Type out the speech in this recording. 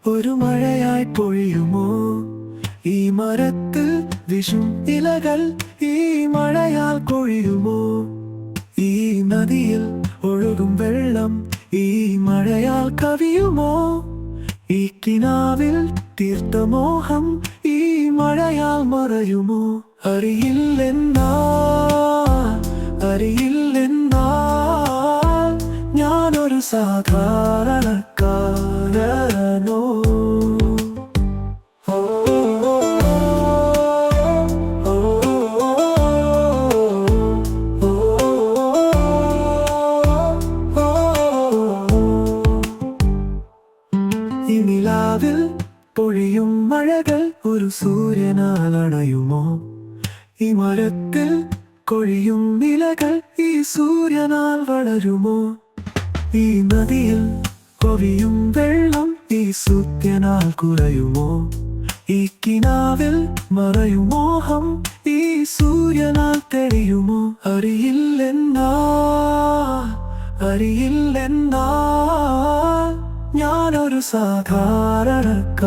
ഒരു മഴയായി പൊഴിയുമോ? ഈ മരത്തിൽ വിഷും ഇലകൾ ഈ മഴയാൽ കൊഴിയുമോ? ഈ നദിയിൽ ഒഴുകും വെള്ളം ഈ മഴയാൽ കവിയുമോ? ഈ കിനാവിൽ തീർത്ത മോഹം ഈ മഴയാൽ മറയുമോ? അറിയില്ലെന്നാൽ ഞാനൊരു സാധാരണക്കാരനോ? ഈ നിലാവിൽ പൊഴിയും മഴകൾ ഒരു സൂര്യനാൽ അണയുമോ? ഈ മരത്തിൽ കൊഴിയും ഇലകൾ ഈ സൂര്യനാൽ വളരുമോ? ഈ നദിയിൽ കൊവിയും വെള്ളം ഈ സൂര്യനാൽ കുറയുമോ? ഈ കിനാവിൽ മറയും മോഹം ഈ സൂര്യനാൽ തെളിയുമോ? അറിയില്ലെന്നാൽ ഞാനൊരു സാധാരണക്കാരനോ?